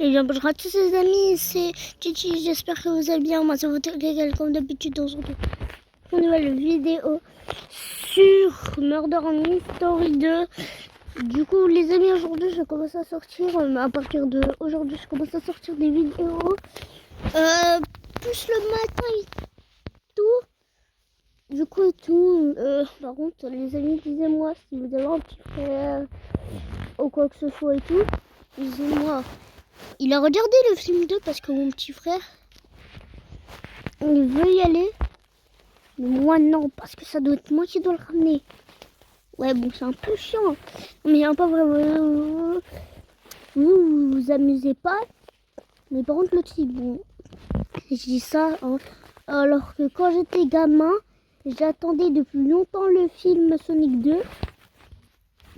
Et bien bonjour à tous les amis, c'est Titi, j'espère que vous allez bien. Moi c'est votre Gagal comme d'habitude dans une nouvelle vidéo sur Murder Mystery 2. Du coup les amis, aujourd'hui je commence à sortir, à partir de aujourd'hui je commence à sortir des vidéos plus le matin et tout. Du coup et tout, par contre les amis, disez-moi si vous avez un petit frère ou quoi que ce soit et tout, disez-moi. Il a regardé le film 2 parce que mon petit frère, il veut y aller. Mais moi non, parce que ça doit être moi qui dois le ramener. Ouais, bon, c'est un peu chiant. Mais il n'y a pas vraiment... Vous amusez pas. Mais par contre, l'autre, bon, je dis ça, hein, alors que quand j'étais gamin, j'attendais depuis longtemps le film Sonic 2.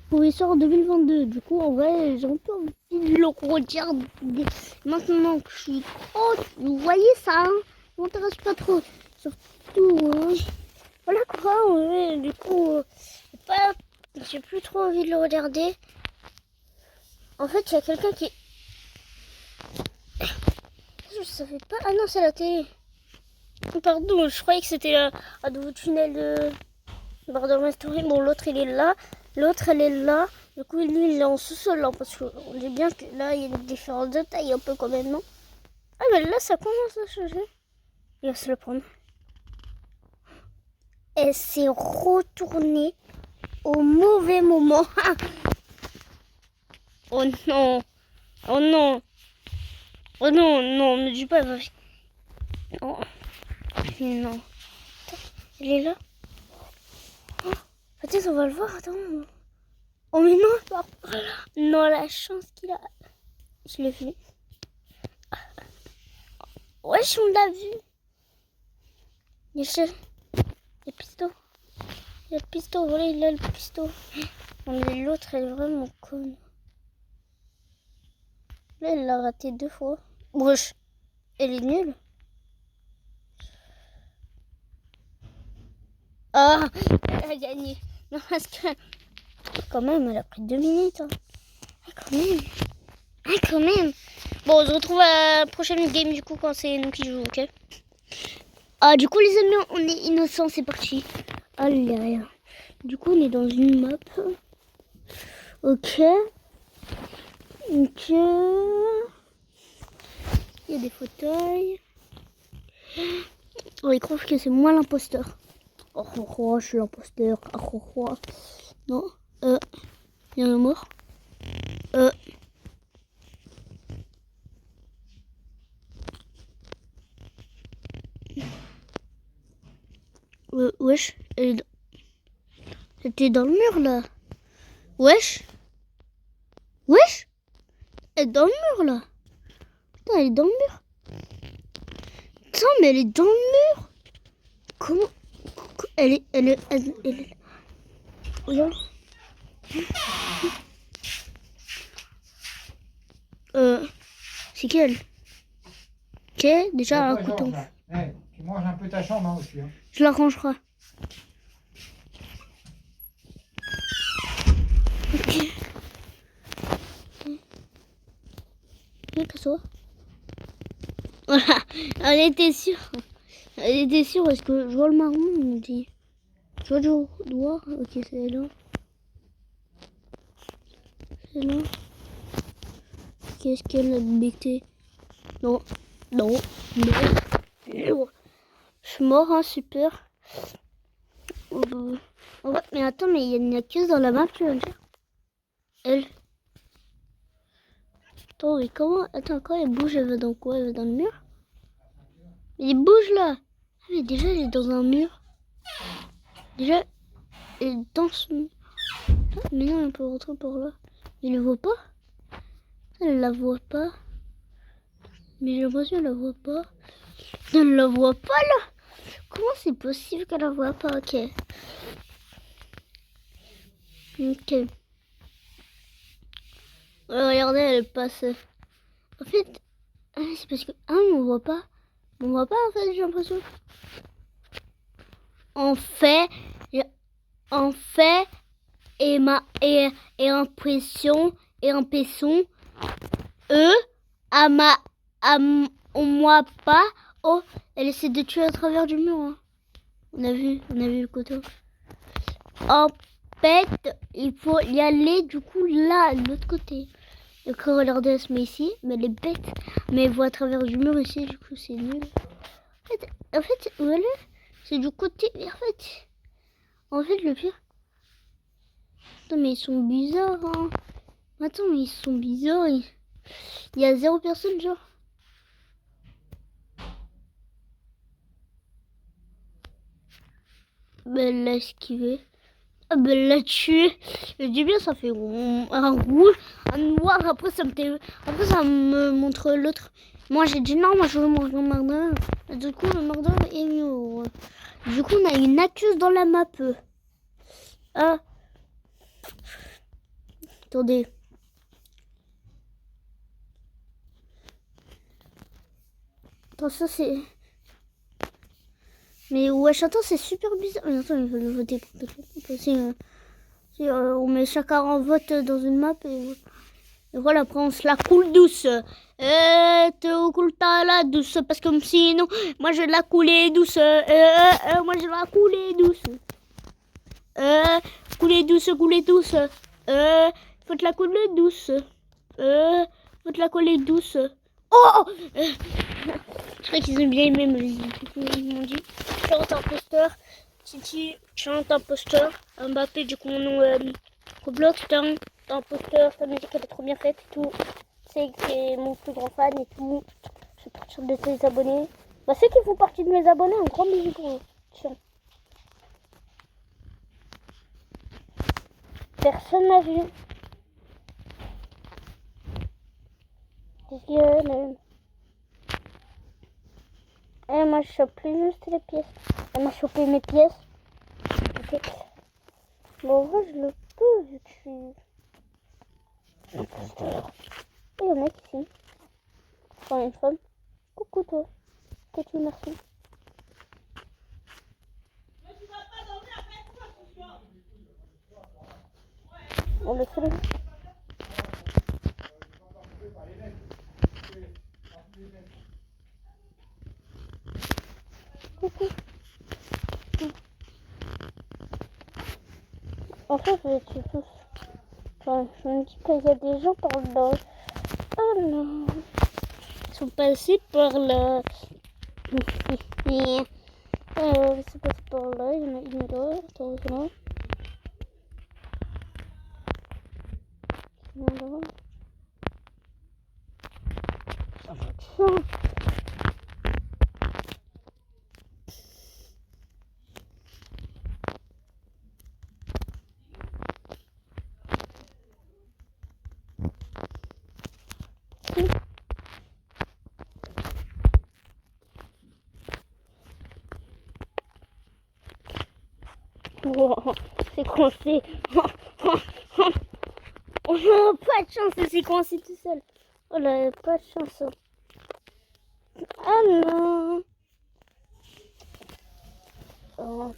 Pour il sort en 2022. Du coup, en vrai, j'ai un peu envie de le regarder. Maintenant que je suis trop... Vous voyez ça, hein, ça m'intéresse pas trop. Surtout, voilà quoi, ouais, du coup, j'ai plus trop envie de le regarder. En fait, il y a quelqu'un qui... Je savais pas... Ah non, c'est la télé. Pardon, je croyais que c'était un nouveau tunnel de Murder Mystery. Bon, l'autre, il est là. L'autre, elle est là. Du coup, lui, il est en sous-sol, hein, parce qu'on dit bien que là, il y a des différences de taille un peu quand même, non? Ah, mais là, ça commence à changer. Il va se le prendre. Elle s'est retournée au mauvais moment. Oh non. Oh non. Oh non, non, me dis pas. Non. Non. Elle est là. Oh, peut-être on va le voir, attends. Oh mais non, pas. Non, la chance qu'il a. Je l'ai vu. Wesh, on l'a vu. Il y a le piston. Il y a le piston, voilà, il a le piston. Non mais l'autre, elle est vraiment conne. Là, elle l'a raté 2 fois. Wesh, elle est nulle. Ah, elle a gagné. Non, parce que quand même, elle a pris 2 minutes. Hein. Ah, quand même. Ah, quand même. Bon, on se retrouve à la prochaine game du coup quand c'est nous qui jouons, ok? Ah, du coup, les amis, on est innocents, c'est parti. Allez, du coup, on est dans une map. Ok. Ok. Il y a des fauteuils. Oh, il croit que c'est moi l'imposteur. Oh, oh, oh, je suis l'imposteur. Oh, oh, oh. Non. Il y en a mort. Wesh. C'était dans le mur, là. Wesh. Wesh. Elle est dans le mur, là. Putain, elle est dans le mur. Putain, mais elle est dans le mur. Comment? Elle est là. C'est quelle? Ok, déjà un couteau. Hey, tu manges un peu ta chambre hein, aussi. Hein. Je la rangerai. Ok. Que ça. Voilà, elle était sûre. Elle était sûre parce que je vois le marron, on me dit. Je vois le doigt. Ok, c'est là. C'est là. Qu'est-ce qu'elle a becté? Non, non, non. Je suis mort, hein, super. Ouais, mais attends, mais il y a une accuse dans la map, tu vas me dire? Elle. Attends, mais comment? Attends, quand elle bouge, elle va dans quoi? Elle va dans le mur? Mais il bouge là! Ah, mais déjà, elle est dans un mur. Déjà, elle est dans ce mur. Ah, mais non, elle peut rentrer par là. Mais elle le voit pas? Elle la voit pas. Mais j'ai l'impression qu'elle la voit pas. Elle la voit pas là! Comment c'est possible qu'elle la voit pas? Ok. Ok. Regardez, elle passe. En fait, c'est parce que. Ah, on voit pas. On voit pas en fait, j'ai l'impression. En fait, et impression, et un pesson, à ma, moi pas. Oh, elle essaie de tuer à travers du mur. Hein. On a vu le couteau. En fait, il faut y aller du coup là, de l'autre côté. Le corollaire elle se met ici, mais elle est bête. Mais elle voit à travers du mur ici, du coup c'est nul. En fait, voilà, c'est du côté. En fait, le pire. Attends, mais ils sont bizarres. Hein. Attends, mais ils sont bizarres. Il y a 0 personne, genre. Ben, elle l'a esquivé. Ah ben, elle l'a tué. Je dis bien, ça fait un rouge, un noir. Après, ça me montre l'autre. Moi, j'ai dit non, moi, je veux manger le mardin. Du coup, le mardin est mieux. Du coup, on a une accuse dans la map. Ah. Attendez. Attends, ça, c'est... Mais wesh, attends, c'est super bizarre. Mais attends, il faut le voter pour tout le monde. On met chacun en vote dans une map et voilà, après on se la coule douce. Te coule ta la douce parce que sinon, moi je la couler douce. Moi je la couler douce. Couler douce, couler douce. Faut te la couler douce. Faut te la couler douce. Oh je crois qu'ils ont bien aimé me dire. Ils m'ont dit, chante imposteur. Titi, chante imposteur. Mbappé, du coup, mon nom, Roblox, chante imposteur. Ta musique, elle est trop bien faite et tout. C'est mon plus grand fan et tout. Je suis partie de tes abonnés. Bah, ceux qui font partie de mes abonnés, un grand bisou pour eux. Tiens. Personne n'a vu. Dégueulasse. Et moi, je chope plus juste les pièces. Elle m'a chopé mes pièces. Okay. Bon, en vrai, je le peux vu que je suis imposteur. Et il y a un mec ici. Enfin, une femme. Coucou toi. Coucou, merci. On le fait. Coucou. En fait, je les tue tous. Enfin, je me dis qu'il y a des gens par là. Oh non. Ils sont passés par là. Ils sont passés par là. Il y en a une là. Attends, là. Il y en a là. Ça fonctionne. Wow, c'est coincé. On n'a pas de chance, c'est coincé tout seul. Oh là, pas de chance. Ah non. Oh,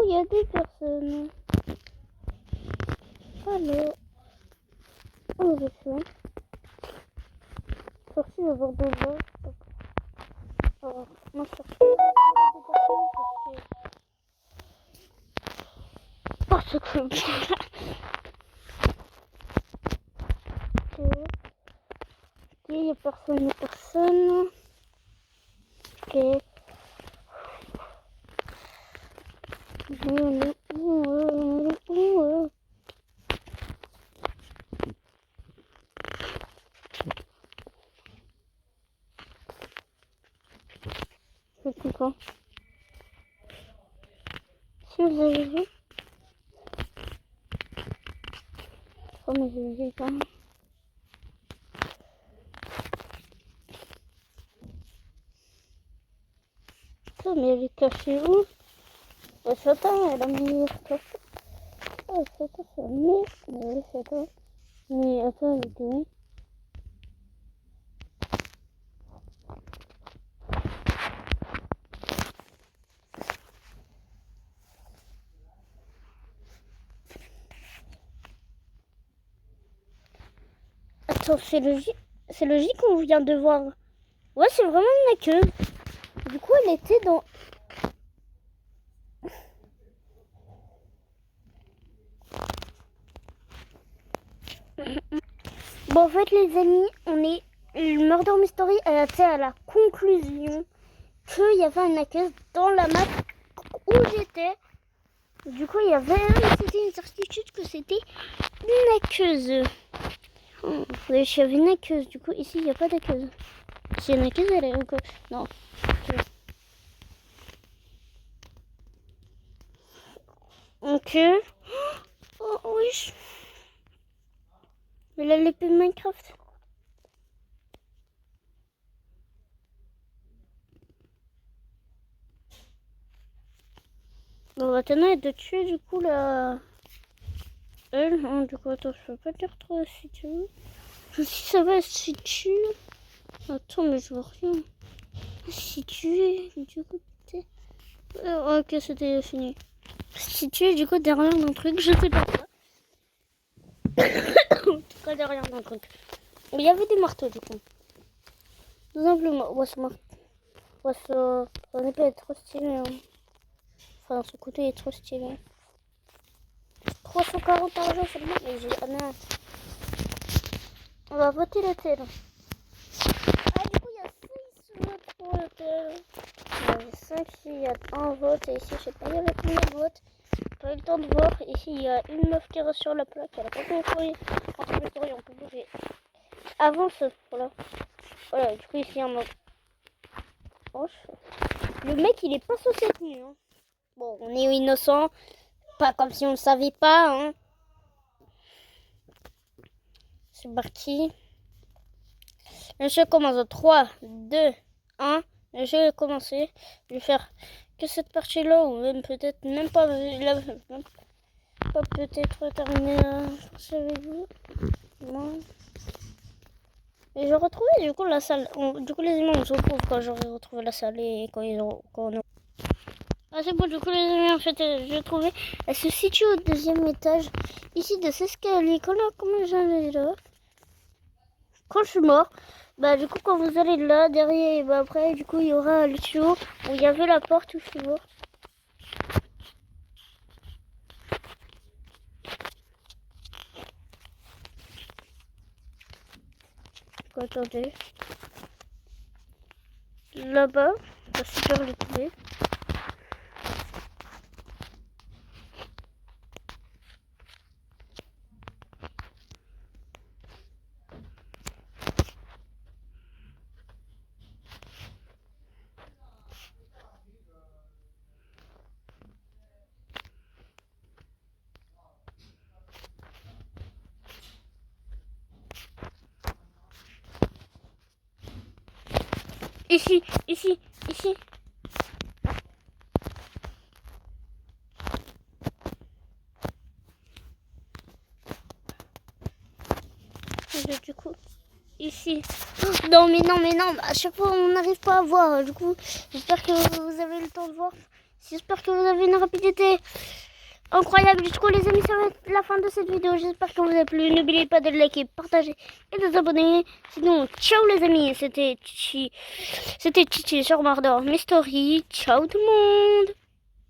il y a des personnes. Allô. Oh, je suis. Sorti d'avoir des gens. Alors, moi, je cherche des personnes parce que... Ok, il y a personne, Ok. C'est quoi? Si vous avez vu? Oh, mais j'ai vu ça. Putain, mais elle est cachée où? Attends, elle a mis... Oh, attends, c'est mais attends. Mais attends, elle était où? Attends, c'est logique qu'on vient de voir. Ouais, c'est vraiment une aqueuse. Du coup, elle était dans... Bon, en fait, les amis, le Murder Mystery a été à la conclusion qu'il y avait une aqueuse dans la map où j'étais. Du coup, c'était une certitude que c'était une aqueuse. Il y avait une aqueuse. Du coup, ici, il n'y a pas d'aqueuse. Si il y a une aqueuse, elle est encore... Non. Ok. Oh, oui. Mais là, l'épée de Minecraft. On va t'aider de tuer du coup la... Elle, hein, du coup, attends, je peux pas te retrouver si tu veux. Si ça va, si tu... Attends, mais je vois rien. Si tu es, du coup, ok, c'était fini. Si tu es, du coup, derrière un truc, je sais pas quoi. En tout cas, derrière un truc. Il y avait des marteaux, du coup. Tout simplement. Ouais, ce marteau. Ouais, son épée est trop stylé. Hein. Enfin, ce couteau est trop stylé. 340 argent seulement, mais j'ai rien. On va voter l'hôtel. Ah, du coup, il y a 6 votes pour l'hôtel. Il y a 5 ici, il y a un vote. Et ici, je sais pas, il y avait combien de votes. J'ai pas eu le temps de voir. Ici, il y a une meuf qui reste sur la plaque. Elle a pas compris. Entre le tour, on peut bouger. Avance, voilà. Voilà, du coup, ici, en mode. Le mec, il est pas sous cette nuit. Hein. Bon, on est innocent. Pas comme si on ne savait pas. Hein. C'est parti. Le jeu commence à 3, 2, 1. Le jeu est commencé. Je vais faire que cette partie-là, ou même peut-être même pas peut-être terminer avec vous. Non. Et j'ai retrouvé du coup la salle. Du coup, les amis, on se retrouve quand j'aurai retrouvé la salle et quand on a... Ah, c'est bon, du coup, les amis, en fait, j'ai trouvé. Elle se situe au 2e étage. Ici, de cet escalier. Comment j'allais là? Quand je suis mort, bah du coup quand vous allez là derrière, et bah après du coup il y aura le tuyau où il y avait la porte où je suis mort. Attendez. Là-bas, bah, super le trouver. Ici. Du coup, ici. Non, mais non, à chaque fois on n'arrive pas à voir. Du coup, j'espère que vous avez le temps de voir. J'espère que vous avez une rapidité incroyable. Du coup, les amis, ça va être la fin de cette vidéo. J'espère que vous a plu. N'oubliez pas de liker, partager et de vous abonner. Sinon, ciao les amis. C'était Chichi sur Murder Mystery. Ciao tout le monde.